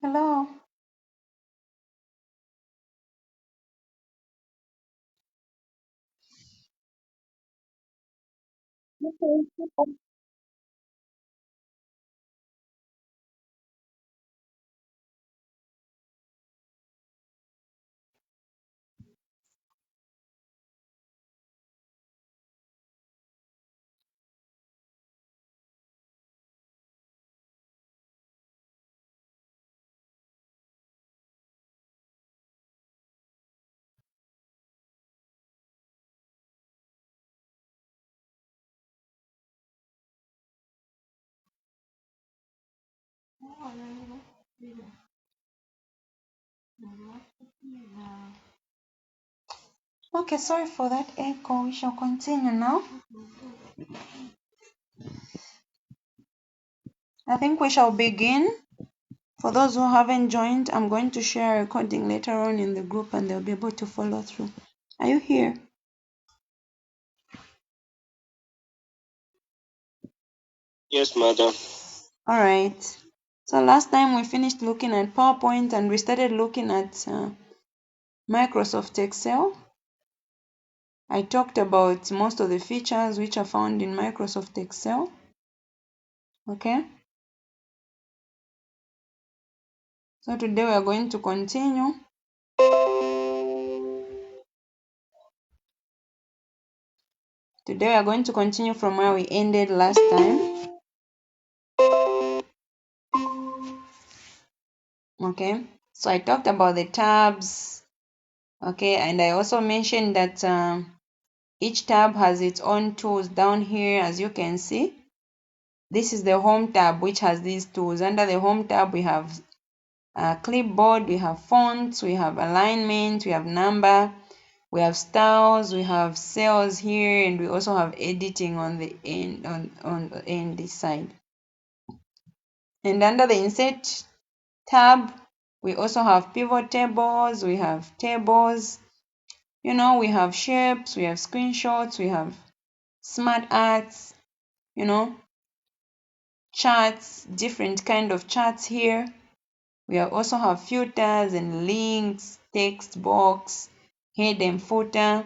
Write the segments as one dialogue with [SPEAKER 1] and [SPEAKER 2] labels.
[SPEAKER 1] Hello. Okay. Okay, sorry for that echo. We shall continue now. I think we shall begin. For those who haven't joined, I'm going to share a recording later on in the group and they'll be able to follow through. Are you here?
[SPEAKER 2] Yes, madam.
[SPEAKER 1] All right. So last time we finished looking at PowerPoint and we started looking at Microsoft Excel. I talked about most of the features which are found in Microsoft Excel. Okay. So today we are going to continue. Today we are going to continue from where we ended last time. Okay. So I talked about the tabs. Okay. And I also mentioned that each tab has its own tools down here, as you can see. This is the home tab, which has these tools. Under the home tab, we have clipboard, we have fonts, we have alignment, we have number, we have styles, we have cells here, and we also have editing on the end, on the end this side. And under the insert tab, we also have pivot tables, we have tables, we have shapes, we have screenshots, we have smart arts, charts, different kind of charts here. We also have filters and links, text box, head and footer.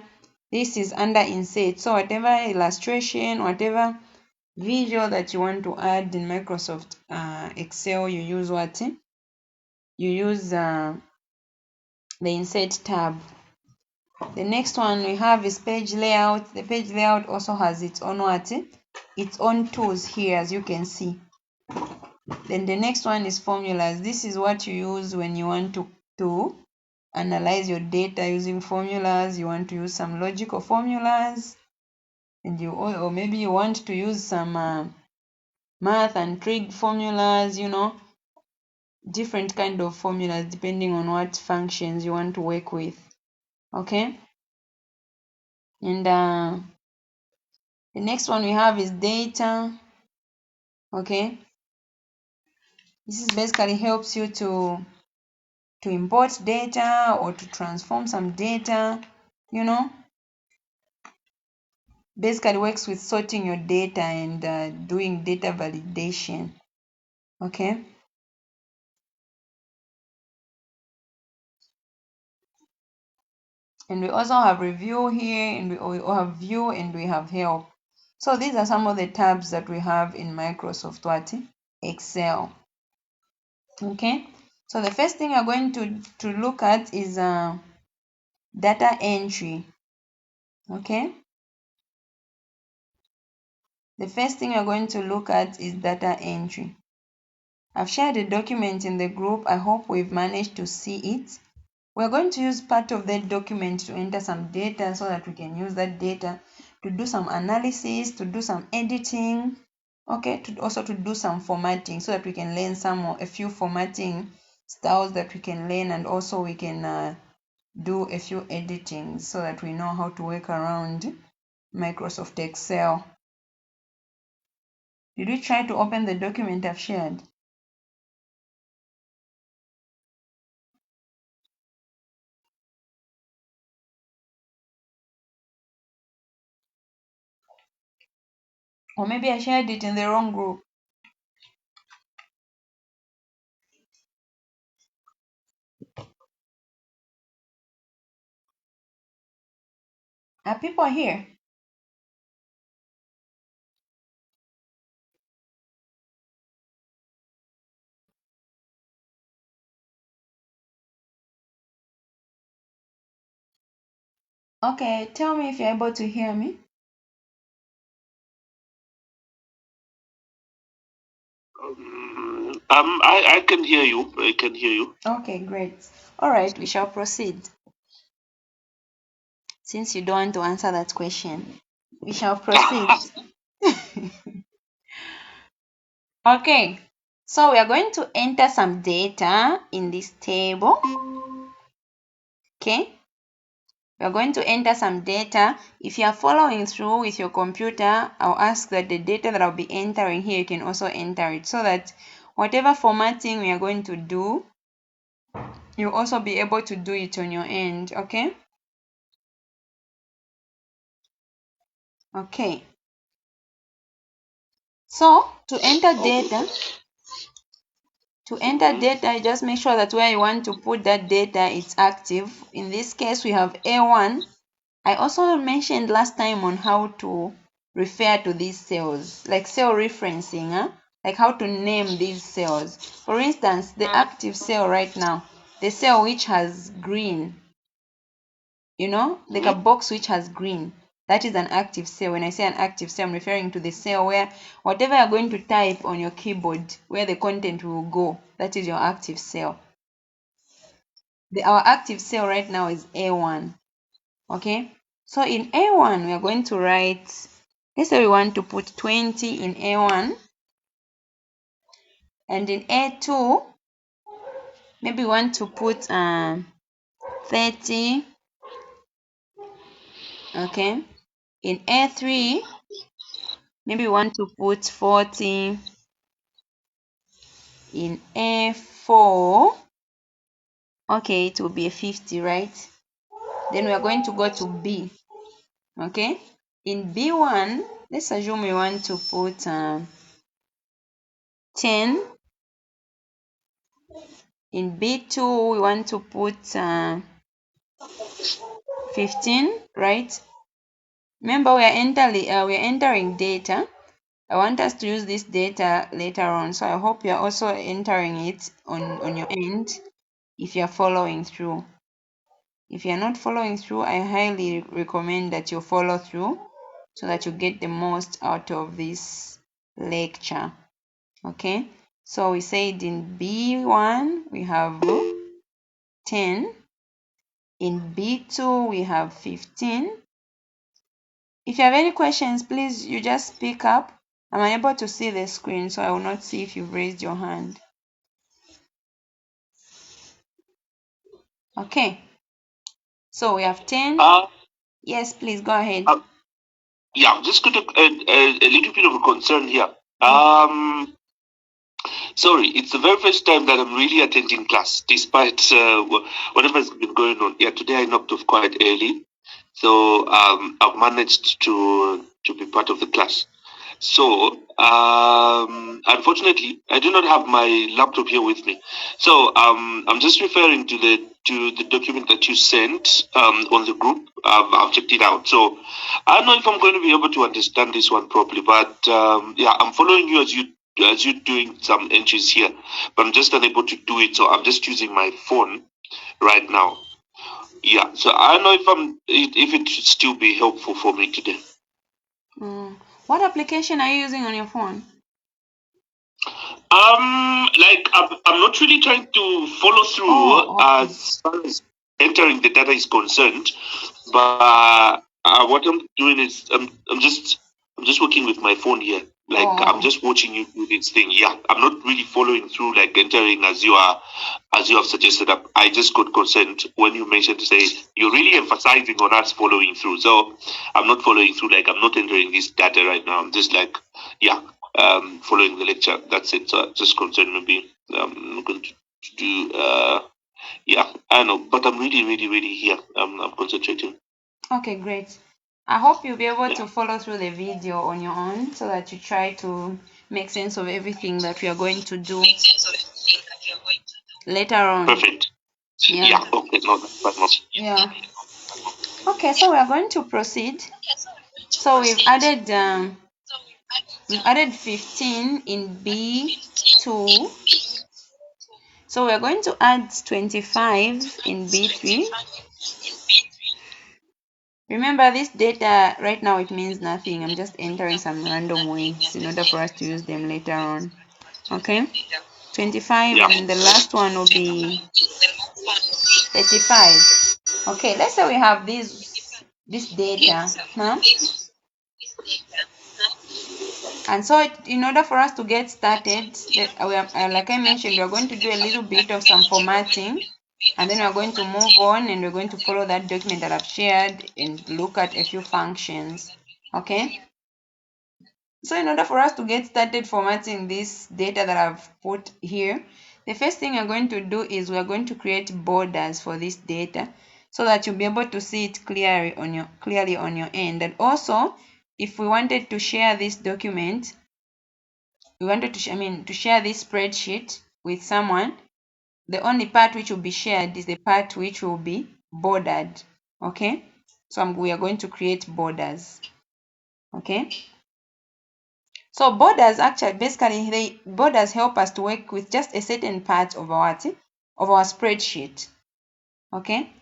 [SPEAKER 1] This is under insert. So whatever illustration, whatever visual that you want to add in Microsoft Excel, you use what? You use the insert tab. The next one we have is page layout. The page layout also has its own what? Its own tools here, as you can see. Then the next one is formulas. This is what you use when you want to analyze your data using formulas. You want to use some logical formulas, and or maybe you want to use some math and trig formulas, different kind of formulas depending on what functions you want to work with. Okay. And the next one we have is data. Okay. This is basically helps you to import data or to transform some data, basically works with sorting your data and doing data validation. Okay. And we also have review here, and we have view, and we have help. So these are some of the tabs that we have in Microsoft Excel. Okay. So the first thing we're going to look at is data entry. Okay. The first thing we're going to look at is data entry. I've shared a document in the group. I hope we've managed to see it. We're going to use part of that document to enter some data so that we can use that data to do some analysis, to do some editing, okay, also to do some formatting so that we can learn a few formatting styles that we can learn, and also we can do a few editing so that we know how to work around Microsoft Excel. Did we try to open the document I've shared? Or maybe I shared it in the wrong group. Are people here? Okay, tell me if you're able to hear me.
[SPEAKER 2] I can hear you. I can hear you.
[SPEAKER 1] Okay, great. All right, we shall proceed. Since you don't want to answer that question, we shall proceed. Okay, so we are going to enter some data in this table. Okay, we are going to enter some data. If you are following through with your computer, I'll ask that the data that I'll be entering here, you can also enter it so that whatever formatting we are going to do, you'll also be able to do it on your end. Okay. Okay. So to enter data, just make sure that where you want to put that data is active. In this case, we have A1. I also mentioned last time on how to refer to these cells, like cell referencing, like how to name these cells. For instance, the active cell right now, the cell which has green, like a box which has green, that is an active cell. When I say an active cell, I'm referring to the cell where whatever you're going to type on your keyboard, where the content will go, that is your active cell. Our active cell right now is A1. Okay, so in A1, we are going to write, let's say we want to put 20 in A1, and in A2, maybe we want to put 30. Okay, in A3, maybe we want to put 40. In A4, okay, it will be a 50, right? Then we are going to go to B. Okay, in B1, let's assume we want to put 10. In B2, we want to put 15, right? Remember, we are entering data. I want us to use this data later on, so I hope you are also entering it on your end if you are following through. If you're not following through, I highly recommend that you follow through so that you get the most out of this lecture. Okay, so we said in B1 we have 10, in B2 we have 15. If you have any questions, please you just speak up. I'm unable to see the screen, so I will not see if you've raised your hand. Okay, so we have 10. Yes, please go ahead.
[SPEAKER 2] Yeah, I'm just got a little bit of a concern here. Sorry, it's the very first time that I'm really attending class, despite whatever's been going on. Yeah, today I knocked off quite early, so I've managed to be part of the class. So unfortunately, I do not have my laptop here with me. So I'm just referring to the document that you sent on the group. I've checked it out. So I don't know if I'm going to be able to understand this one properly, but yeah, I'm following you as you're doing some entries here, but I'm just unable to do it. So I'm just using my phone right now. Yeah. So I don't know if it should still be helpful for me today.
[SPEAKER 1] What application are you using on your phone?
[SPEAKER 2] Like I'm not really trying to follow through as far as entering the data is concerned, but what I'm doing is I'm just working with my phone here. Like I'm just watching you do this thing. Yeah, I'm not really following through, like entering as you have suggested. I just got concerned when you mentioned to say you're really emphasizing on us following through. So I'm not following through. Like I'm not entering this data right now. I'm just like, yeah, following the lecture. That's it. So just concerned maybe I'm going to do yeah, I know, but I'm really here. I'm concentrating.
[SPEAKER 1] Okay, great. I hope you'll be able to follow through the video on your own so that you try to make sense of everything that we are going to do later on.
[SPEAKER 2] Perfect. Yeah, okay, no, that's much.
[SPEAKER 1] Yeah. Okay, so we are going to proceed. So we've added 15 in B2. So we are going to add 25 in B3. Remember, this data right now, it means nothing. I'm just entering some random weights in order for us to use them later on. Okay, 25, and the last one will be 35. Okay, let's say we have this data, huh? And so in order for us to get started, like I mentioned, we are going to do a little bit of some formatting, and then we're going to move on and we're going to follow that document that I've shared and look at a few functions. Okay, so in order for us to get started formatting this data that I've put here, the first thing we're going to do is we're going to create borders for this data so that you'll be able to see it clearly on your end. And also, if we wanted to share this document, we wanted to share this spreadsheet with someone, the only part which will be shared is the part which will be bordered. Okay, so we are going to create borders. Okay, so borders, actually basically borders help us to work with just a certain part of our spreadsheet. Okay,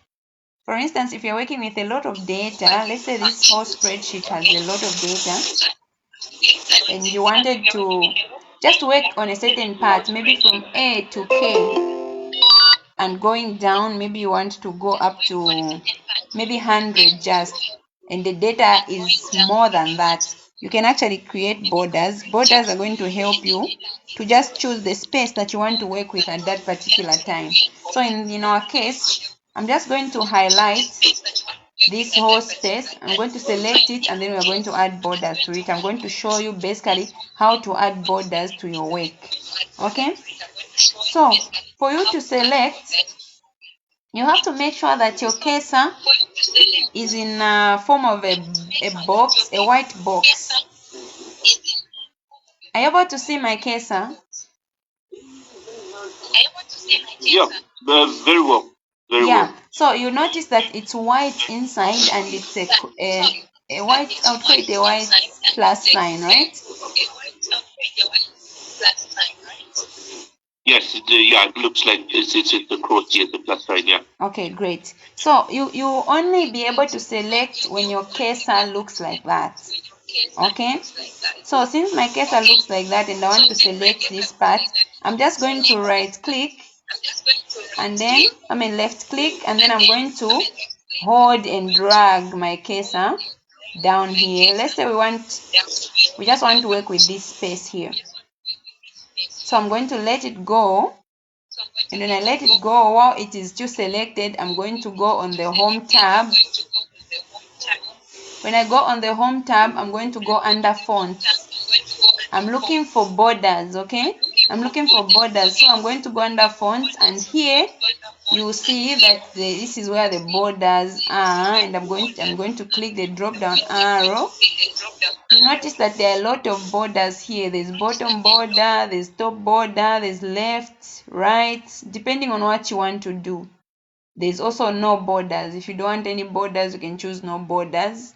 [SPEAKER 1] for instance, if you're working with a lot of data, let's say this whole spreadsheet has a lot of data, and you wanted to just work on a certain part, maybe from A to K, and going down, maybe you want to go up to maybe 100 just, and the data is more than that, you can actually create borders. Borders are going to help you to just choose the space that you want to work with at that particular time. So in our case, I'm just going to highlight this whole space. I'm going to select it, and then we're going to add borders to it. I'm going to show you basically how to add borders to your work. Okay, so for you to select, you have to make sure that your cursor is in a form of a box, a white box. Are you able to see my cursor?
[SPEAKER 2] Yeah, very well. Very well.
[SPEAKER 1] So you notice that it's white inside and it's a white, I would call it a white plus sign, right?
[SPEAKER 2] Yes, it looks like it's the cross here, the plus sign, yeah.
[SPEAKER 1] Okay, great. So you only be able to select when your cursor looks like that. Okay, so since my cursor looks like that and I want to select this part, I'm just going to right click and then left click, and then I'm going to hold and drag my cursor down here. Let's say we just want to work with this space here. So I'm going to let it go, and when I let it go, while it is still selected, I'm going to go on the home tab. When I go on the home tab, I'm going to go under fonts. I'm looking for borders. Okay, I'm looking for borders, so I'm going to go under fonts, and here you will see that this is where the borders are, and I'm going to click the drop down arrow. You notice that there are a lot of borders here. There's bottom border, there's top border, there's left, right, depending on what you want to do. There's also no borders. If you don't want any borders, you can choose no borders.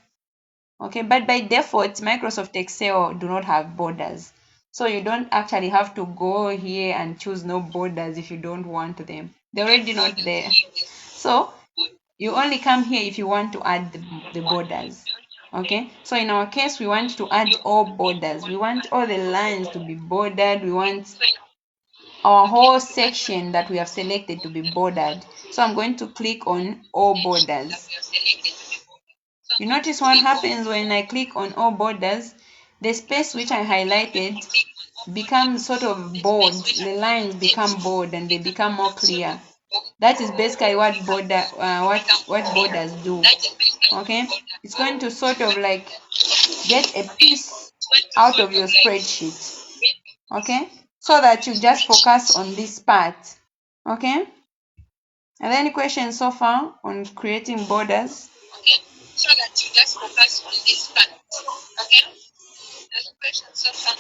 [SPEAKER 1] Okay, but by default, Microsoft Excel do not have borders. So you don't actually have to go here and choose no borders if you don't want them. They're already not there. So you only come here if you want to add the borders. Okay, so in our case, we want to add all borders. We want all the lines to be bordered. We want our whole section that we have selected to be bordered. So I'm going to click on all borders. You notice what happens when I click on all borders? The space which I highlighted becomes sort of bold. The lines become bold and they become more clear. That is basically what borders do. Okay, it's going to sort of like get a piece out of your spreadsheet. Okay, so that you just focus on this part. Okay, are there any questions so far on creating borders?
[SPEAKER 2] Okay, so that you just focus on this part. Okay, any questions so far?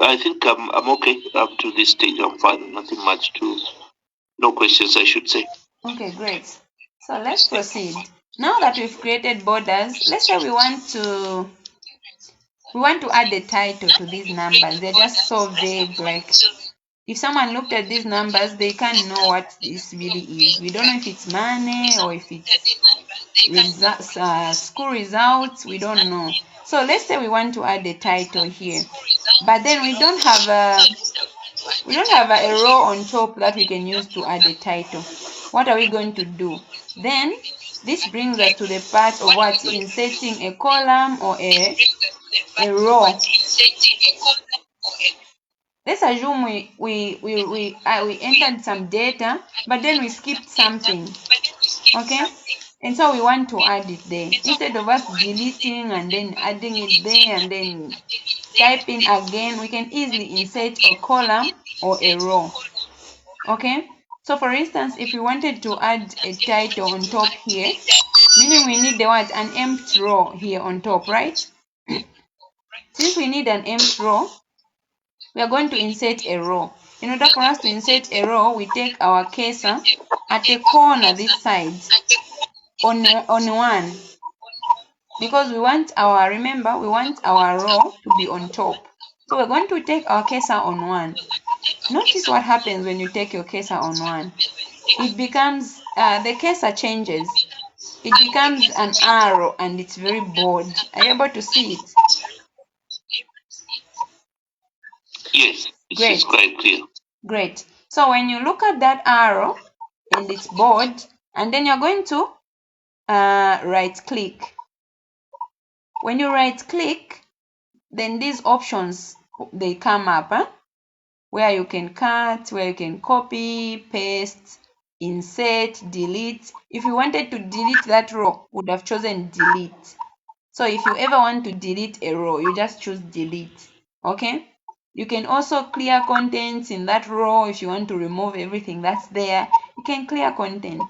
[SPEAKER 2] I think I'm okay up to this stage. I'm fine. Nothing much to. No questions, I should say.
[SPEAKER 1] Okay, great. So let's proceed. Now that we've created borders, let's say we want to add the title to these numbers. They're just so vague, like if someone looked at these numbers, they can't know what this really is. We don't know if it's money or if it's school results. We don't know. So let's say we want to add a title here, but then we don't have a row on top that we can use to add a title. What are we going to do? Then this brings us to the part of what inserting a column or a row. Let's assume we entered some data, but then we skipped something. Okay? And so we want to add it there. Instead of us deleting and then adding it there and then typing again, we can easily insert a column or a row. Okay? So for instance, if we wanted to add a title on top here, meaning we need the what? An empty row here on top, right? Since we need an empty row, we are going to insert a row. In order for us to insert a row, we take our cursor at the corner this side on one, because we want our, remember, we want our row to be on top. So we're going to take our cursor on one. Notice what happens when you take your cursor on one. It becomes, the cursor changes. It becomes an arrow and it's very bold. Are you able to see it?
[SPEAKER 2] Yes, it's quite clear.
[SPEAKER 1] Great. So when you look at that arrow and it's bold, and then you're going to right click. When you right click, then these options, they come up, where you can cut, where you can copy, paste, insert, delete. If you wanted to delete that row, would have chosen delete. So if you ever want to delete a row, you just choose delete. Okay? You can also clear contents in that row. If you want to remove everything that's there, you can clear content.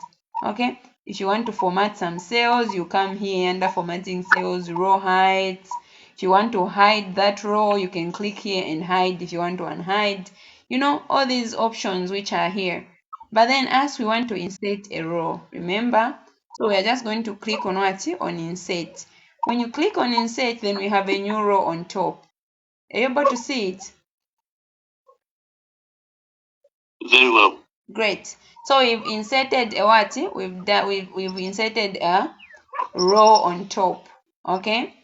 [SPEAKER 1] Okay? If you want to format some cells, you come here under formatting cells, row height. If you want to hide that row, you can click here and hide if you want to unhide. You know, all these options which are here. But then as we want to insert a row, remember? So we are just going to click on what? On insert. When you click on insert, then we have a new row on top. Are you able to see it?
[SPEAKER 2] Very well.
[SPEAKER 1] Great. So we've inserted a what? We've inserted a row on top. Okay.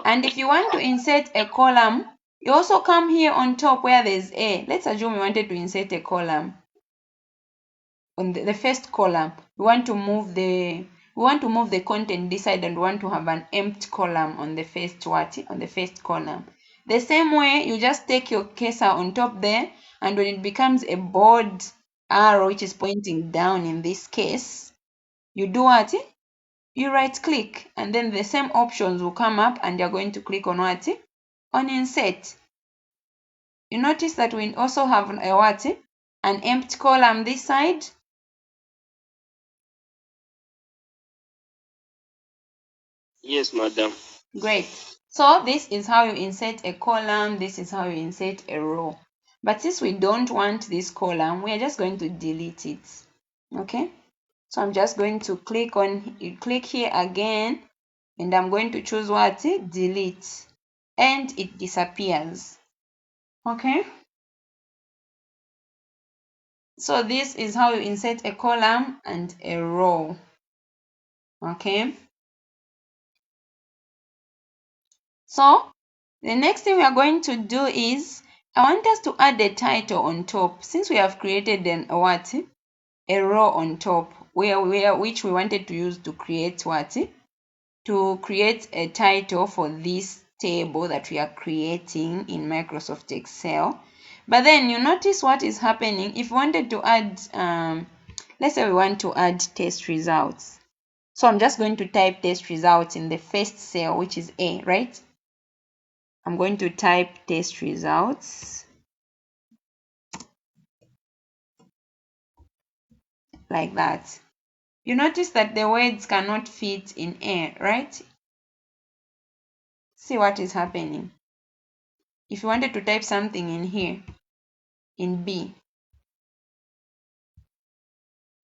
[SPEAKER 1] And if you want to insert a column, you also come here on top where there's A. Let's assume we wanted to insert a column. On the first column, we want to move the content this side and we want to have an empty column on the first what? On the first column. The same way, you just take your cursor on top there, and when it becomes a bold arrow which is pointing down in this case, you do what? You right click, and then the same options will come up and you're going to click on what? On insert. You notice that we also have a what? An empty column this side.
[SPEAKER 2] Yes, madam.
[SPEAKER 1] Great. So this is how you insert a column. This is how you insert a row. But since we don't want this column, we are just going to delete it. Okay. So I'm just going to click here again, and I'm going to choose what? Delete. And it disappears. Okay. So this is how you insert a column and a row. Okay. So the next thing we are going to do is, I want us to add a title on top. Since we have created a what? A row on top, which we wanted to use to create what? To create a title for this table that we are creating in Microsoft Excel. But then you notice what is happening. If we wanted to add, let's say we want to add test results. So I'm just going to type test results in the first cell, which is A, right? I'm going to type test results like that. You notice that the words cannot fit in A, right? See what is happening. If you wanted to type something in here, in B,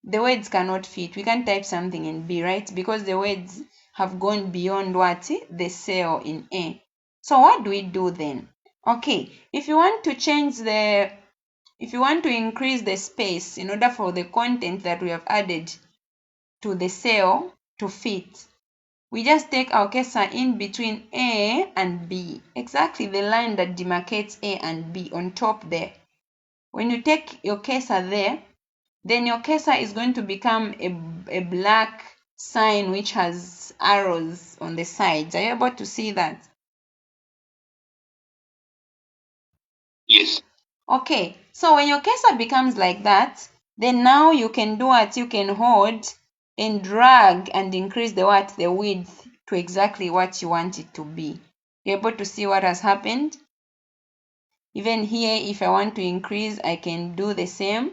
[SPEAKER 1] the words cannot fit. We can't type something in B, right? Because the words have gone beyond what? The cell in A. So what do we do then? Okay, if you want to increase the space in order for the content that we have added to the cell to fit, we just take our cursor in between A and B, exactly the line that demarcates A and B on top there. When you take your cursor there, then your cursor is going to become a black sign which has arrows on the sides. Are you able to see that?
[SPEAKER 2] Yes.
[SPEAKER 1] Okay, so when your cursor becomes like that, then now you can do what? You can hold and drag and increase the width to exactly what you want it to be. You're able to see what has happened? Even here, if I want to increase, I can do the same.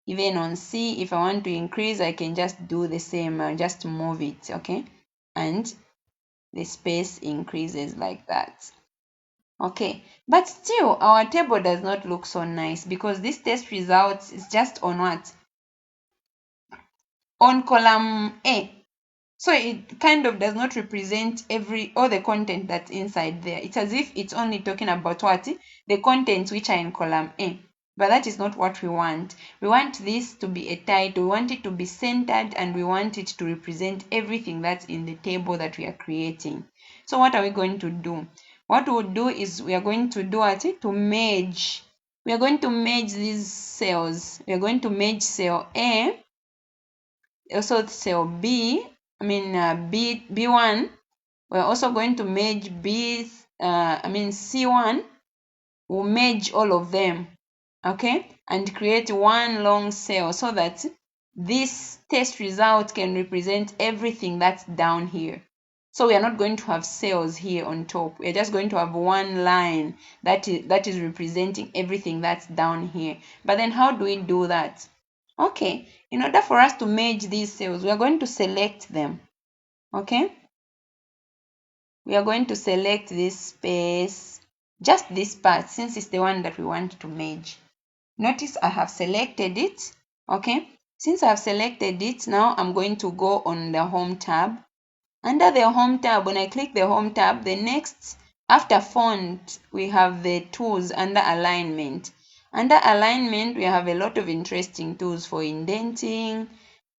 [SPEAKER 1] Even on C, if I want to increase, I can just do the same. I'll just move it, okay? And the space increases like that. Okay, but still our table does not look so nice because this test results is just on what? On column A. So it kind of does not represent all the content that's inside there. It's as if it's only talking about what? The contents which are in column A. But that is not what we want. We want this to be a title. We want it to be centered and we want it to represent everything that's in the table that we are creating. So what are we going to do? What we'll do is we are going to do what? To merge. We are going to merge these cells. We are going to merge cell A, also cell B, B1. We're also going to merge C1. We'll merge all of them, okay, and create one long cell so that this test result can represent everything that's down here. So we are not going to have cells here on top. We're just going to have one line that is representing everything that's down here. But then how do we do that? Okay, in order for us to merge these cells, we are going to select them, okay? We are going to select this space, just this part, since it's the one that we want to merge. Notice I have selected it, okay? Since I have selected it, now I'm going to go on the Home tab. Under the Home tab, when I click the Home tab, the next, after Font, we have the tools under Alignment. Under Alignment, we have a lot of interesting tools for indenting,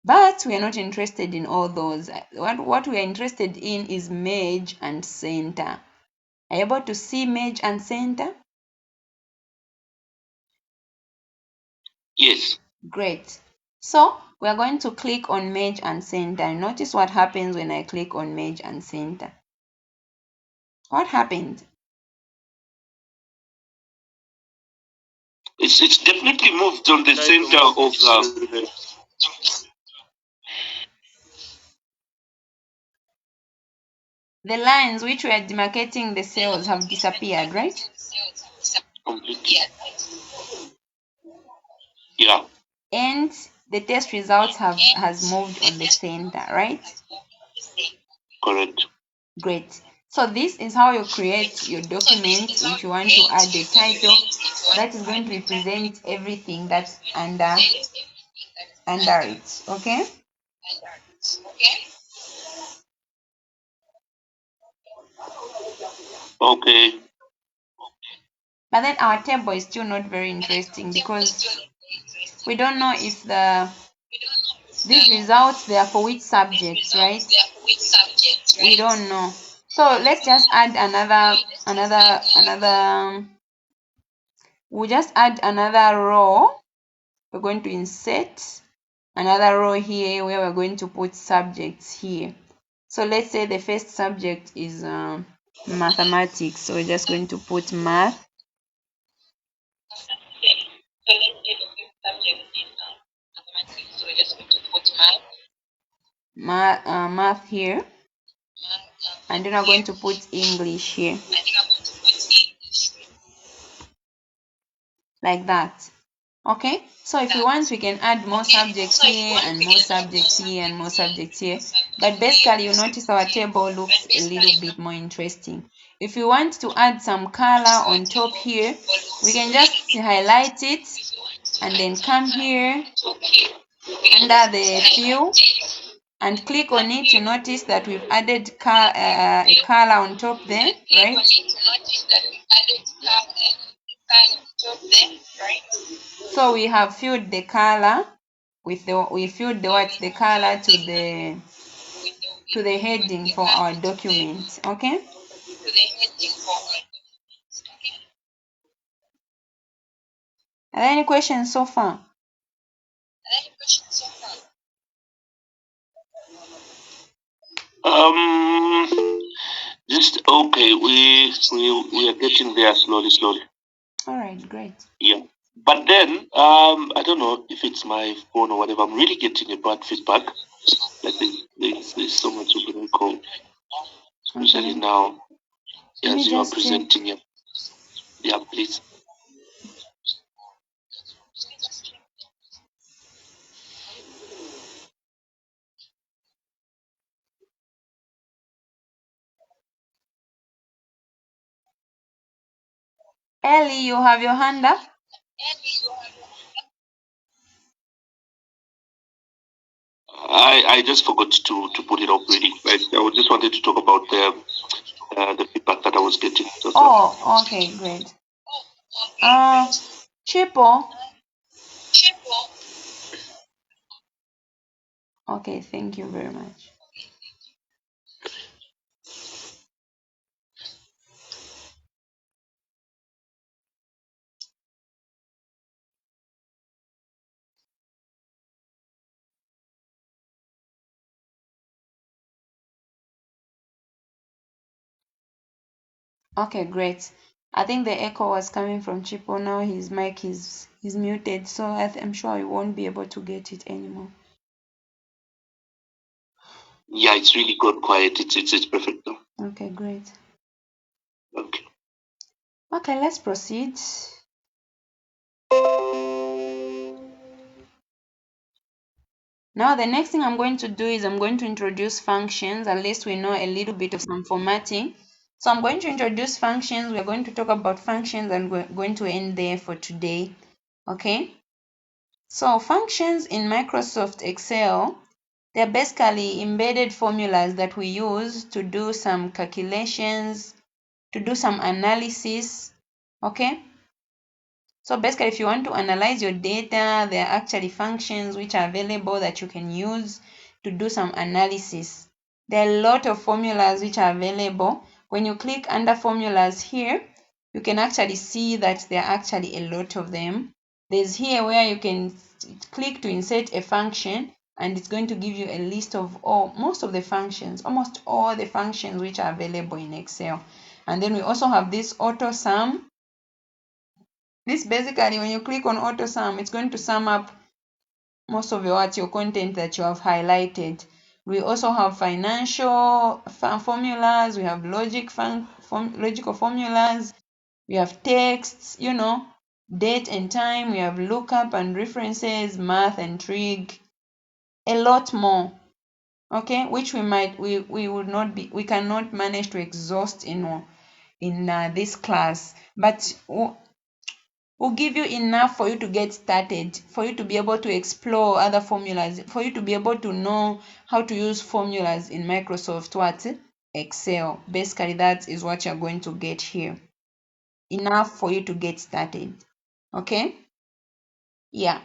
[SPEAKER 1] but we are not interested in all those. What we are interested in is Merge and Center. Are you able to see Merge and Center?
[SPEAKER 2] Yes.
[SPEAKER 1] Great. So we are going to click on Merge and Center. Notice what happens when I click on Merge and Center. What happened?
[SPEAKER 2] It's definitely moved on the center of the.
[SPEAKER 1] The lines which were demarcating the cells have disappeared, right?
[SPEAKER 2] Completely. Yeah.
[SPEAKER 1] And the test results has moved on the center, right?
[SPEAKER 2] Correct.
[SPEAKER 1] Great. So this is how you create your document if you want to add a title that is going to represent everything that's under it, okay?
[SPEAKER 2] Okay.
[SPEAKER 1] But then our table is still not very interesting because we don't know if these results they are for which subjects, right? We don't know. So let's just add we'll just add another row. We're going to insert another row here where we're going to put subjects here. So let's say the first subject is mathematics. So we're just going to put math. Math here. And then we're going to put English here. Like that. Okay, so if we want, we can add more subjects here and more subjects here and more subjects here. But basically, you notice our table looks a little bit more interesting. If we want to add some color on top here, we can just highlight it and then come here under the fill and click on it, you notice that we've added a color on top there, right? So we have filled the color with we filled the color to the heading for our document. Okay. Are there any questions so far?
[SPEAKER 2] Just okay. We are getting there slowly.
[SPEAKER 1] All right, great.
[SPEAKER 2] Yeah. But then, I don't know if it's my phone or whatever. I'm really getting a bad feedback. Like there's so much of an echo, especially now as you are presenting. Yeah, please.
[SPEAKER 1] Ellie, you have your hand up?
[SPEAKER 2] I just forgot to put it up really. I just wanted to talk about the feedback that I was getting.
[SPEAKER 1] Oh, okay, great. Chipo. Okay, thank you very much. Okay, great. I think the echo was coming from Chipo. Now his mic is muted, so I'm sure you won't be able to get it anymore.
[SPEAKER 2] Yeah, it's really gone quiet. It's perfect now.
[SPEAKER 1] Okay, great.
[SPEAKER 2] Okay.
[SPEAKER 1] Okay, let's proceed. Now the next thing I'm going to do is I'm going to introduce functions. At least we know a little bit of some formatting. So I'm going to introduce functions. We're going to talk about functions and we're going to end there for today. Okay. So functions in Microsoft Excel, they're basically embedded formulas that we use to do some calculations, to do some analysis. Okay. So basically, if you want to analyze your data, there are actually functions which are available that you can use to do some analysis. There are a lot of formulas which are available. When you click under formulas here, you can actually see that there are actually a lot of them. There's here where you can click to insert a function and it's going to give you a list of most of the functions, almost all the functions which are available in Excel. And then we also have this auto sum. This basically, when you click on auto sum, it's going to sum up most of your content that you have highlighted. We also have financial formulas, we have logical formulas, we have texts, date and time, we have lookup and references, math and trig, a lot more. Okay, which we cannot manage to exhaust in this class, but will give you enough for you to get started, for you to be able to explore other formulas, for you to be able to know how to use formulas in Microsoft Excel. Basically, that is what you're going to get here. Enough for you to get started. Okay? Yeah.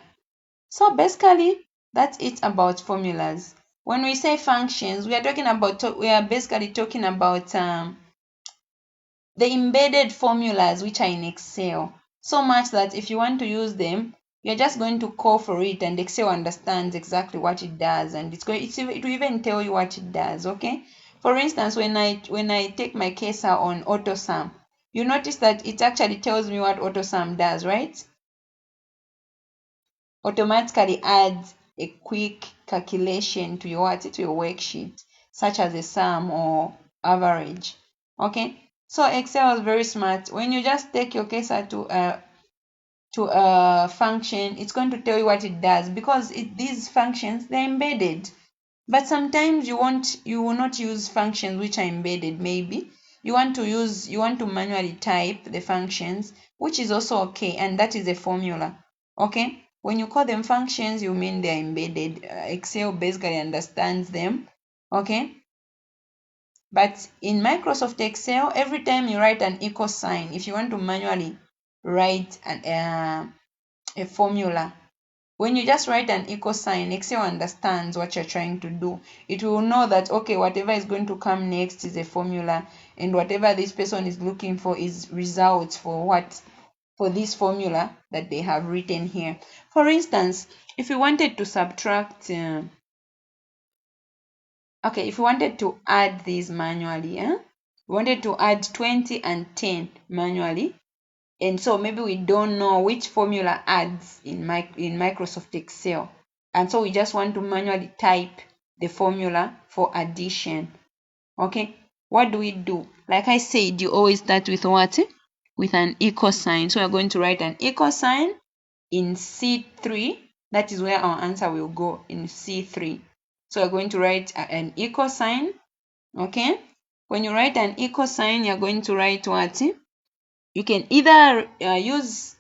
[SPEAKER 1] So basically, that's it about formulas. When we say functions, we are basically talking about the embedded formulas which are in Excel. So much that if you want to use them, you're just going to call for it and Excel understands exactly what it does, and it will even tell you what it does. Okay. For instance, when I take my cursor on AutoSum, you notice that it actually tells me what AutoSum does, right? Automatically adds a quick calculation to your worksheet, such as a sum or average. Okay. So Excel is very smart. When you just take your cursor to a function, it's going to tell you what it does, because these functions, they're embedded. But sometimes you will not use functions which are embedded. Maybe you want to manually type the functions, which is also okay, and that is a formula. Okay. When you call them functions, you mean they're embedded. Excel basically understands them, okay? But in Microsoft Excel, every time you write an equal sign, if you want to manually write a formula, when you just write an equal sign, Excel understands what you're trying to do. It will know that, okay, whatever is going to come next is a formula, and whatever this person is looking for is results for what? For this formula that they have written here. For instance, if you wanted to subtract, if you wanted to add these manually, we wanted to add 20 and 10 manually, and so maybe we don't know which formula adds in Microsoft Excel, and so we just want to manually type the formula for addition. Okay, what do? Like I said, you always start with what? With an equal sign. So we're going to write an equal sign in C3. That is where our answer will go, in C3. So we're going to write an equal sign. Okay, when you write an equal sign, you're going to write what? You can either use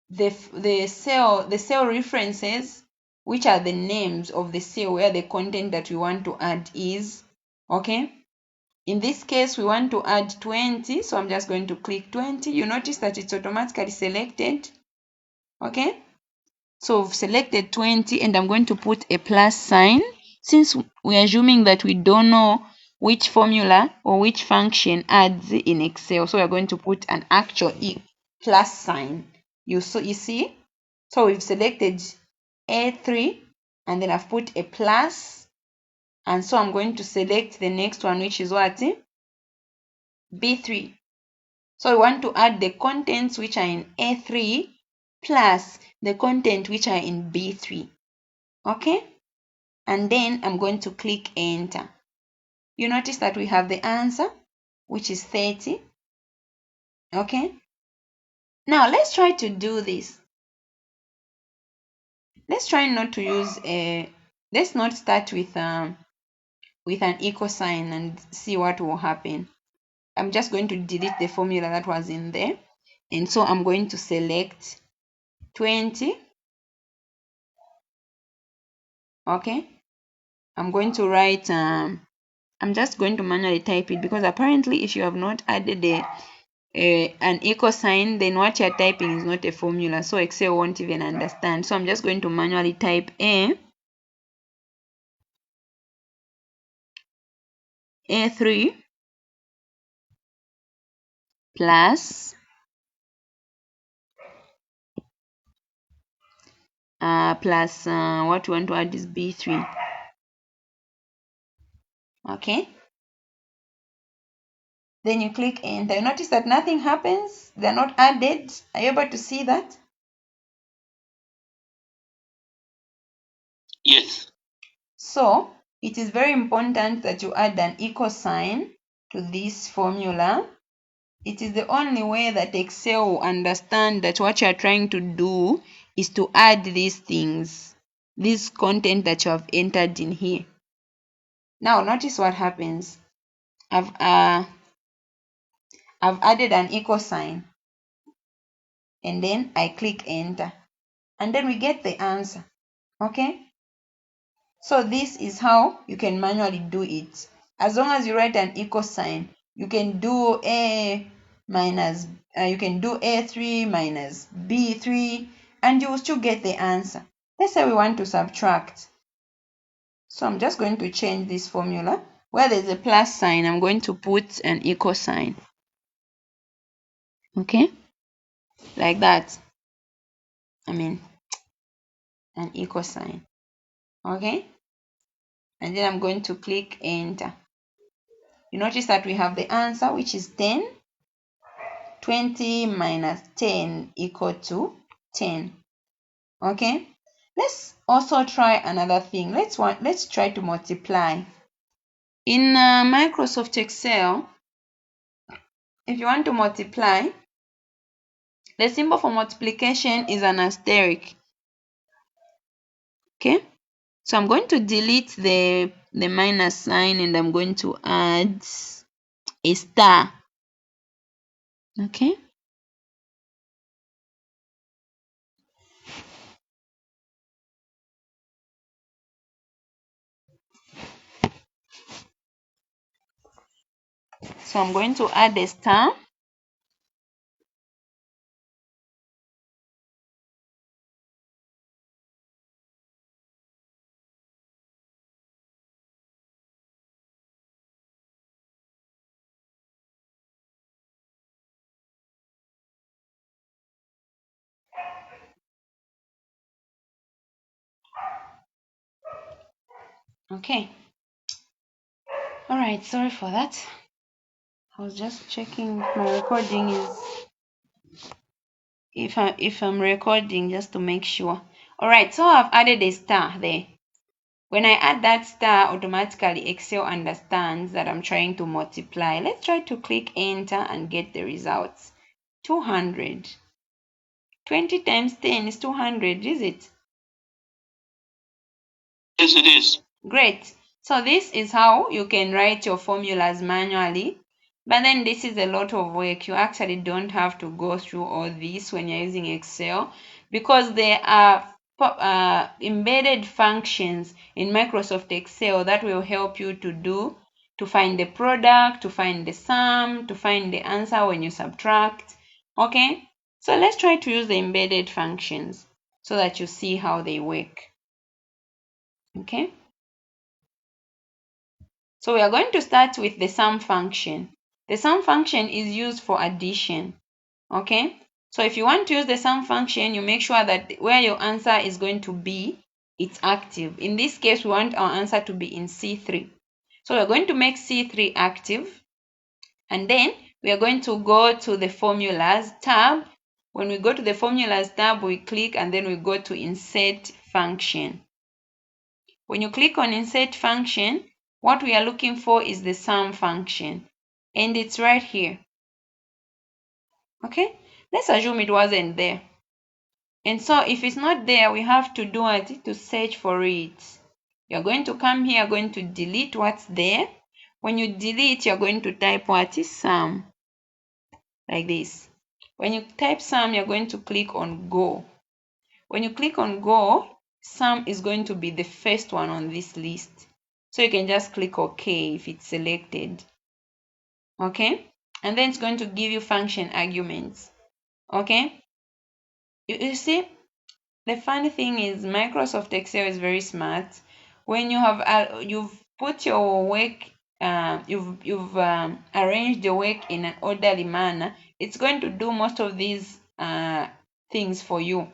[SPEAKER 1] the cell references, which are the names of the cell where the content that we want to add is. Okay, in this case we want to add 20, so I'm just going to click 20. You notice that it's automatically selected. Okay, so we've selected 20, and I'm going to put a plus sign, since we're assuming that we don't know which formula or which function adds in Excel. So we're going to put an actual plus sign. You see, so we've selected A3, and then I've put a plus, and so I'm going to select the next one, which is what? B3. So we want to add the contents which are in A3 plus the content which are in B3. Okay, and then I'm going to click enter. You notice that we have the answer, which is 30. Okay, now let's try to do this. Let's try not to use let's not start with an equal sign and see what will happen. I'm just going to delete the formula that was in there, and so I'm going to select 20. Okay, I'm going to write I'm just going to manually type it, because apparently if you have not added an equal sign, then what you're typing is not a formula, so Excel won't even understand. So I'm just going to manually type A3 plus what we want to add is B3. Okay, then you click enter. You notice that nothing happens, they're not added. Are you able to see that?
[SPEAKER 2] Yes.
[SPEAKER 1] So it is very important that you add an equal sign to this formula. It is the only way that Excel will understand that what you are trying to do is to add these things, this content that you have entered in here. Now notice what happens. I've added an equal sign, and then I click enter, and then we get the answer. Okay, so this is how you can manually do it. As long as you write an equal sign, you can do A3 minus B3, and you will still get the answer. Let's say we want to subtract. So I'm just going to change this formula. Where there's a plus sign, I'm going to put an equal sign. Okay, like that. An equal sign. Okay, and then I'm going to click enter. You notice that we have the answer, which is 10. 20 minus 10 equal to 10. Okay, let's also try another thing. Let's try to multiply. In Microsoft Excel, if you want to multiply, the symbol for multiplication is an asterisk. Okay, so I'm going to delete the minus sign, and I'm going to add a star. Okay, So I'm going to add a star. Okay. All right, sorry for that. I was just checking if my recording is if I'm recording, just to make sure. All right, so I've added a star there. When I add that star, automatically Excel understands that I'm trying to multiply. Let's try to click enter and get the results. 200. 20 times 10 is 200, is it?
[SPEAKER 2] Yes, it is.
[SPEAKER 1] Great. So this is how you can write your formulas manually. But then this is a lot of work. You actually don't have to go through all this when you're using Excel, because there are embedded functions in Microsoft Excel that will help you to find the product, to find the sum, to find the answer when you subtract. Okay, so let's try to use the embedded functions so that you see how they work. Okay, so we are going to start with the sum function. The sum function is used for addition. Okay, so if you want to use the sum function, you make sure that where your answer is going to be, it's active. In this case, we want our answer to be in C3. So we're going to make C3 active, and then we are going to go to the formulas tab. When we go to the formulas tab, we click and then we go to insert function. When you click on insert function, what we are looking for is the sum function, and it's right here. Okay, let's assume it wasn't there. And so if it's not there, we have to do it to search for it. You're going to come here, going to delete what's there. When you delete, you're going to type what is sum, like this. When you type sum, you're going to click on go. When you click on go, sum is going to be the first one on this list. So you can just click OK if it's selected. Okay, and then it's going to give you function arguments. Okay, you see, the funny thing is Microsoft Excel is very smart. When you have you've put your work, you've arranged your work in an orderly manner, it's going to do most of these things for you.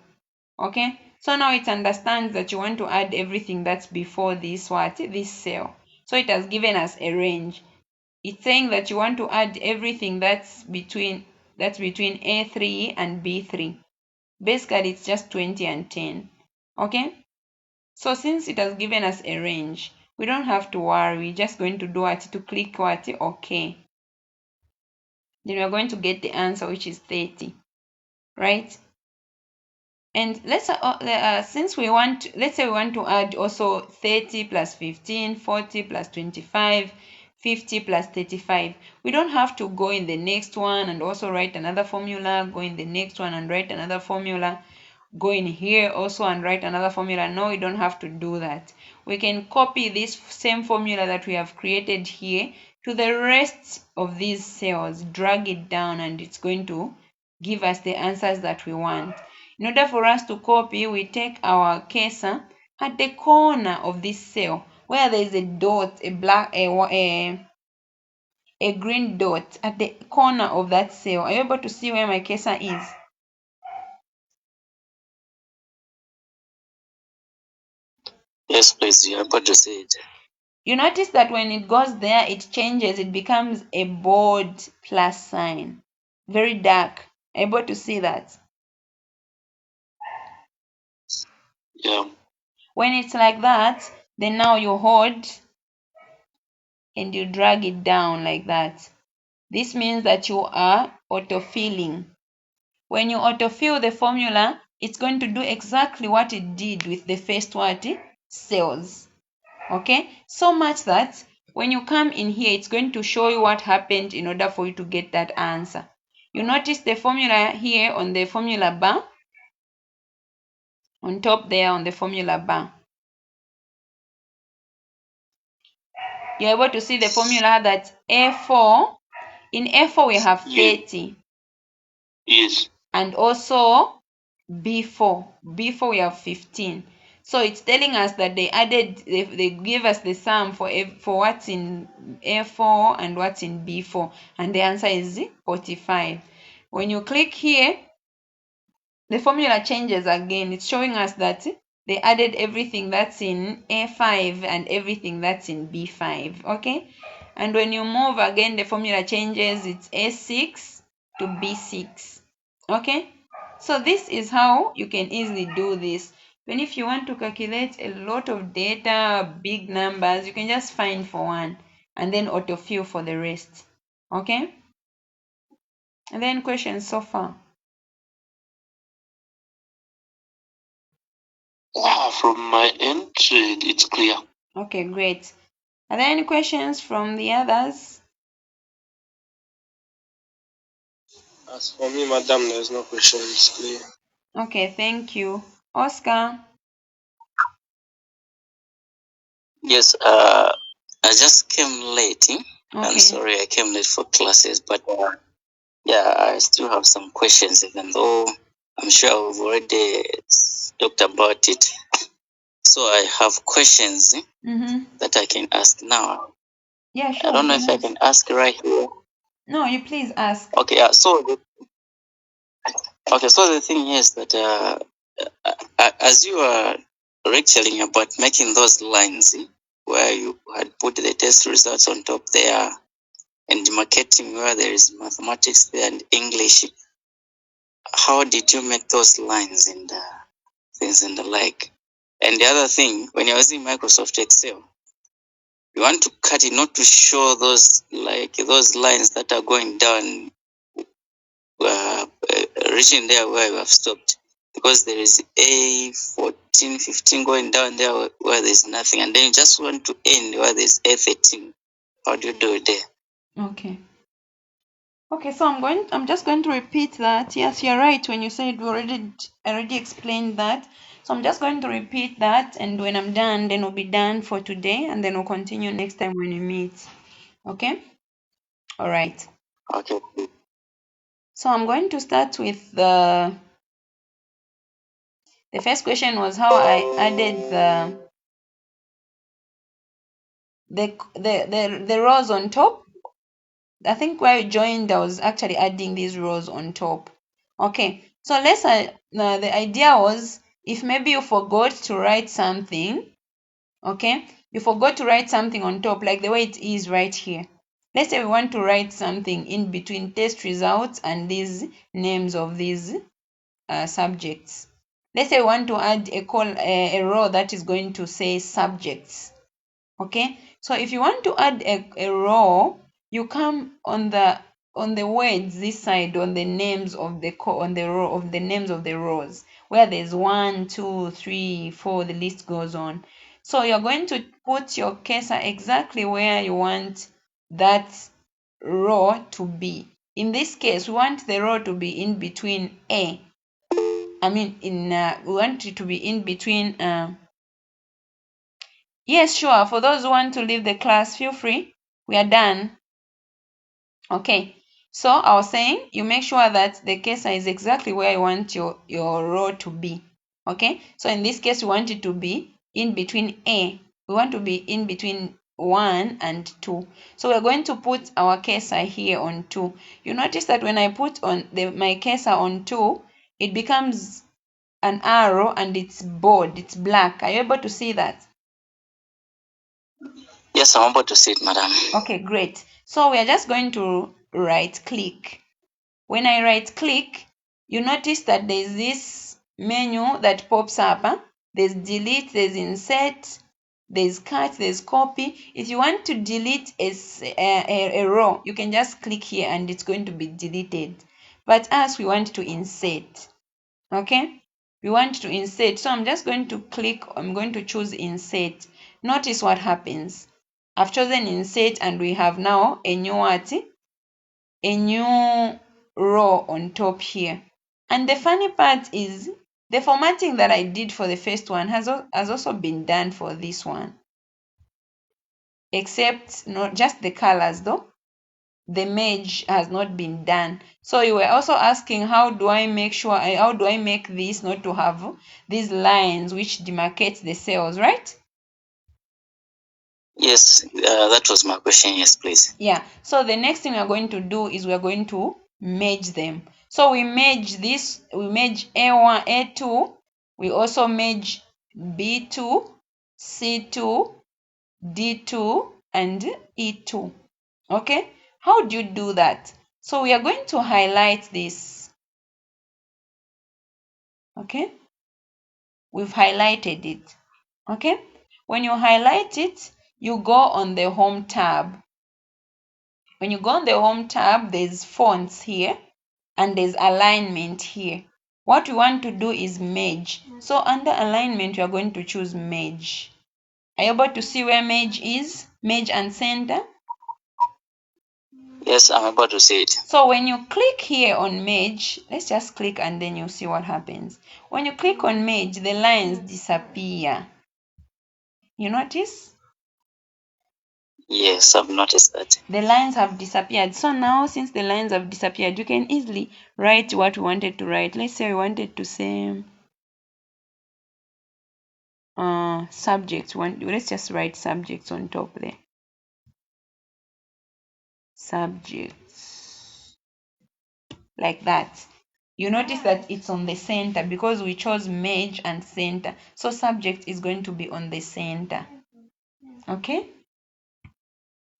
[SPEAKER 1] Okay, so now it understands that you want to add everything that's before this this cell. So it has given us a range. It's saying that you want to add everything that's between A3 and B3. Basically, it's just 20 and 10. Okay, so since it has given us a range, we don't have to worry. We're just going to do what to click what OK. Then we're going to get the answer, which is 30, right? And let's since we want, let's say we want to add also 30 plus 15, 40 plus 25, 50 plus 35. We don't have to go in the next one and also write another formula, go in the next one and write another formula, go in here also and write another formula. No, we don't have to do that. We can copy this same formula that we have created here to the rest of these cells, drag it down, and it's going to give us the answers that we want. In order for us to copy, we take our cursor at the corner of this cell where there is a dot, a green dot at the corner of that cell. Are you able to see where my cursor is?
[SPEAKER 2] Yes, please. You're able to see it.
[SPEAKER 1] You notice that when it goes there, it changes. It becomes a bold plus sign, very dark. Able to see that?
[SPEAKER 2] Yeah.
[SPEAKER 1] When it's like that, then now you hold and you drag it down like that. This means that you are autofilling. When you autofill the formula, it's going to do exactly what it did with the first cells. Okay, so much that when you come in here, it's going to show you what happened in order for you to get that answer. You notice the formula here on the formula bar, on top there on the formula bar. You're able to see the formula that A4 In A4 we have 30.
[SPEAKER 2] Yes.
[SPEAKER 1] And also B4. B4 we have 15. So it's telling us that they give us the sum for what's in A4 and what's in B4. And the answer is 45. When you click here, the formula changes again. It's showing us that they added everything that's in A5 and everything that's in B5. Okay. And when you move again, the formula changes. It's A6 to B6. Okay. So this is how you can easily do this. Then if you want to calculate a lot of data, big numbers, you can just find for one and then autofill for the rest. Okay. And then questions so far.
[SPEAKER 2] From my end, it's clear.
[SPEAKER 1] Okay, great. Are there any questions from the others?
[SPEAKER 3] As for me, madam, there's no question. It's clear.
[SPEAKER 1] Okay, thank you. Oscar?
[SPEAKER 4] Yes, I just came late.
[SPEAKER 1] Okay.
[SPEAKER 4] I'm sorry I came late for classes, but yeah, I still have some questions, even though I'm sure we've already talked about it. So I have questions that I can ask now.
[SPEAKER 1] Yeah, sure.
[SPEAKER 4] I don't know if I can ask right here.
[SPEAKER 1] No, you please ask.
[SPEAKER 4] Okay, so the thing is that as you are lecturing about making those lines where you had put the test results on top there and marketing where there is mathematics there and English, how did you make those lines and things and the like? And the other thing, when you're using Microsoft Excel, you want to cut it not to show those lines that are going down, reaching there where you have stopped, because there is A14, 15 going down there where there's nothing, and then you just want to end where there's A13. How do you do it there?
[SPEAKER 1] Okay. Okay, so I'm just going to repeat that. Yes, you're right when you said we already explained that. So I'm just going to repeat that, and when I'm done, then we'll be done for today, and then we'll continue next time when we meet. Okay? All right.
[SPEAKER 4] Okay.
[SPEAKER 1] So I'm going to start with the first question was how I added the rows on top. I think where you joined, I was actually adding these rows on top. Okay, so let's the idea was if maybe you forgot to write something, okay, you forgot to write something on top like the way it is right here. Let's say we want to write something in between test results and these names of these subjects. Let's say we want to add a row that is going to say subjects. Okay, so if you want to add a row, you come on the words this side on the names of the row of the names of the rows where there's 1, 2, 3, 4, the list goes on. So you're going to put your cursor exactly where you want that row to be. In this case, we want the row to be in between we want it to be in between Yes, sure. For those who want to leave the class, feel free. We are done. Okay. So I was saying you make sure that the cursor is exactly where you want your row to be. Okay. So in this case, we want it to be in between A. We want to be in between 1 and 2. So we're going to put our cursor here on 2. You notice that when I put on my cursor on 2, it becomes an arrow and it's bold, it's black. Are you able to see that?
[SPEAKER 4] Yes, I'm able to see it, madam.
[SPEAKER 1] Okay, great. So we are just going to right click. When I right click, you notice that there's this menu that pops up. There's delete, there's insert, there's cut, there's copy. If you want to delete a row, you can just click here and it's going to be deleted. But as we want to insert, okay? We want to insert. So I'm just going to click, I'm going to choose insert. Notice what happens. I've chosen insert and we have now a new what? A new row on top here. And the funny part is the formatting that I did for the first one has also been done for this one. Except not just the colors though. the merge has not been done. So you were also asking, how do I make this not to have these lines which demarcate the cells, right?
[SPEAKER 4] Yes, that was my question. Yes, please.
[SPEAKER 1] Yeah. So the next thing we are going to do is we are going to merge them. So we merge this, we merge A1, A2, we also merge B2, C2, D2, and E2. Okay? How do you do that? So we are going to highlight this. Okay? We've highlighted it. Okay? When you highlight it, you go on the Home tab. When you go on the Home tab, there's fonts here and there's alignment here. What we want to do is merge. So under alignment, you are going to choose merge. Are you able to see where merge is? Merge and center?
[SPEAKER 4] Yes, I'm about to see it.
[SPEAKER 1] So when you click here on merge, let's just click and then you'll see what happens. When you click on merge, the lines disappear. You notice?
[SPEAKER 4] Yes, I've noticed that.
[SPEAKER 1] The lines have disappeared. So now, since the lines have disappeared, you can easily write what we wanted to write. Let's say we wanted to say subjects. Let's just write subjects on top there. Subjects. Like that. You notice that it's on the center because we chose merge and center. So subject is going to be on the center. Okay?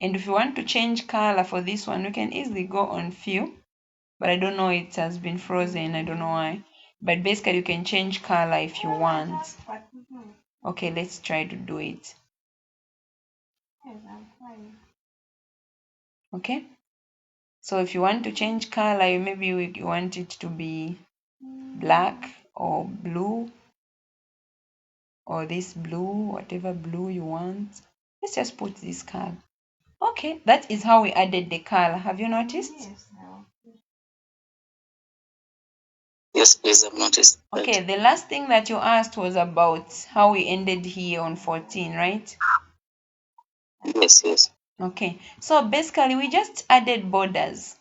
[SPEAKER 1] And if you want to change color for this one, you can easily go on fill. But I don't know, it has been frozen. I don't know why. But basically, you can change color if you want. Okay, let's try to do it. Okay? So if you want to change color, maybe you want it to be black or blue, or this blue, whatever blue you want. Let's just put this color. Okay, that is how we added the color. Have you noticed?
[SPEAKER 4] Yes, please, I've noticed.
[SPEAKER 1] Okay, the last thing that you asked was about how we ended here on 14, right?
[SPEAKER 4] Yes, yes.
[SPEAKER 1] Okay, so basically we just added borders.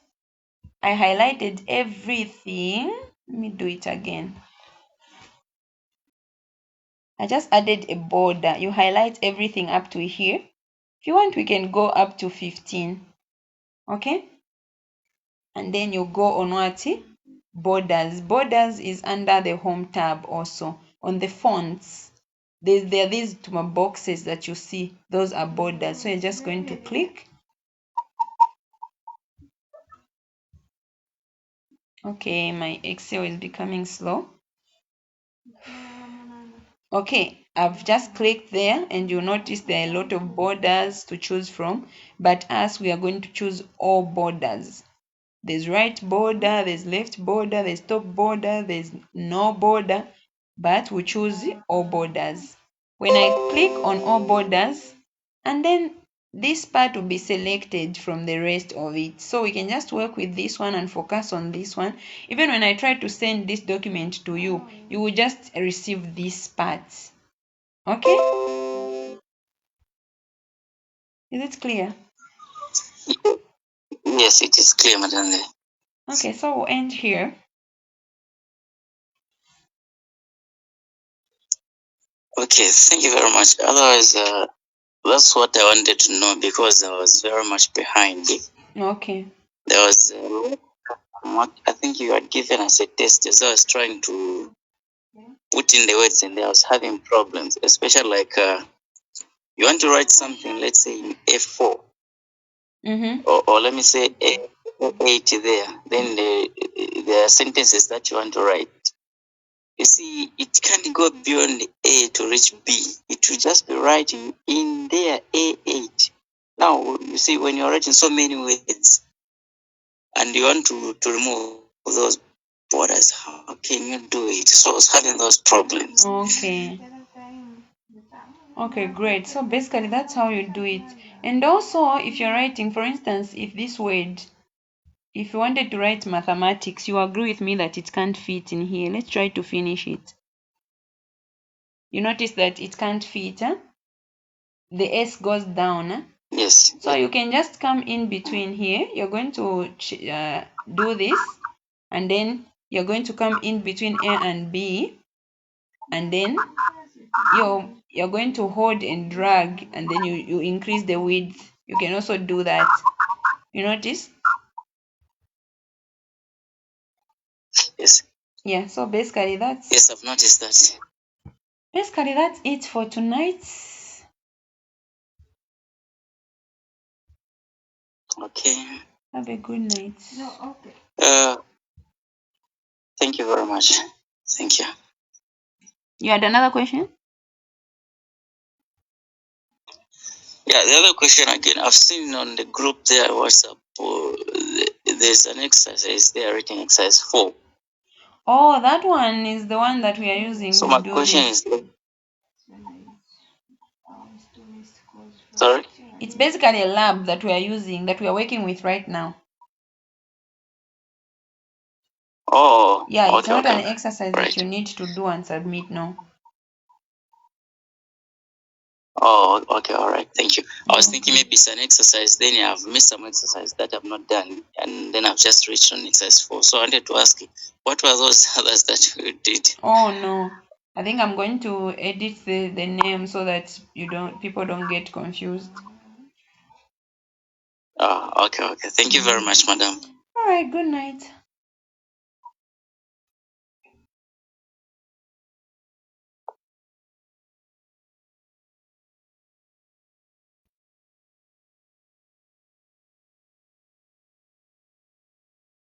[SPEAKER 1] I highlighted everything. Let me do it again. I just added a border. You highlight everything up to here. If you want, we can go up to 15. Okay? And then you go on what? Borders. Borders is under the Home tab also. On the fonts, there are these boxes that you see. Those are borders. So you're just going to click. Okay, my Excel is becoming slow. Okay, I've just clicked there and you notice there are a lot of borders to choose from, but us, we are going to choose all borders. There's right border, there's left border, there's top border, there's no border, but we choose all borders. When I click on all borders, and then this part will be selected from the rest of it. So we can just work with this one and focus on this one. Even when I try to send this document to you, you will just receive this part. Okay? Is it clear?
[SPEAKER 4] Yes, it is clear, Madam.
[SPEAKER 1] Okay, so we'll end here.
[SPEAKER 4] Okay, thank you very much. Otherwise, that's what I wanted to know because I was very much behind.
[SPEAKER 1] Okay.
[SPEAKER 4] There was what I think you had given us a test as I was trying to put in the words and I was having problems, especially like you want to write something, let's say in A4, or let me say A8 there, then there are sentences that you want to write. You see, it can't go beyond A to reach B. It will just be writing in there A8. Now, you see, when you're writing so many words and you want to remove those borders, how can you do it? So I was having those problems.
[SPEAKER 1] Okay. Okay, great. So basically that's how you do it. And also, if you're writing, for instance, if this word, if you wanted to write mathematics, you agree with me that it can't fit in here. Let's try to finish it. You notice that it can't fit, huh? The S goes down, huh?
[SPEAKER 4] Yes.
[SPEAKER 1] So you can just come in between here. You're going to do this, and then you're going to come in between A and B, and then you're going to hold and drag, and then you increase the width. You can also do that. You notice?
[SPEAKER 4] Yes.
[SPEAKER 1] Yeah, so basically that's
[SPEAKER 4] Yes, I've noticed that.
[SPEAKER 1] Basically that's it for tonight.
[SPEAKER 4] Okay.
[SPEAKER 1] Have a good night.
[SPEAKER 4] Thank you very much. Thank you.
[SPEAKER 1] You had another question?
[SPEAKER 4] Yeah, the other question again, I've seen on the group there, WhatsApp, there's an exercise there, written exercise 4.
[SPEAKER 1] Oh, that one is the one that we are using
[SPEAKER 4] So
[SPEAKER 1] to
[SPEAKER 4] my
[SPEAKER 1] do
[SPEAKER 4] question
[SPEAKER 1] this.
[SPEAKER 4] is, sorry?
[SPEAKER 1] It's basically a lab that we are using, that we are working with right now.
[SPEAKER 4] Oh,
[SPEAKER 1] Yeah, it's
[SPEAKER 4] okay,
[SPEAKER 1] not
[SPEAKER 4] okay.
[SPEAKER 1] an exercise
[SPEAKER 4] Right.
[SPEAKER 1] that you need to do and submit, no.
[SPEAKER 4] Oh, okay, all right. Thank you. I was thinking
[SPEAKER 1] Okay.
[SPEAKER 4] maybe it's an exercise, then I've missed some exercise that I've not done, and then I've just reached on exercise 4. So I wanted to ask you, what were those others that you did?
[SPEAKER 1] Oh no. I think I'm going to edit the name so that people don't get confused.
[SPEAKER 4] Oh, okay, okay. Thank you very much, madam.
[SPEAKER 1] All right, good night.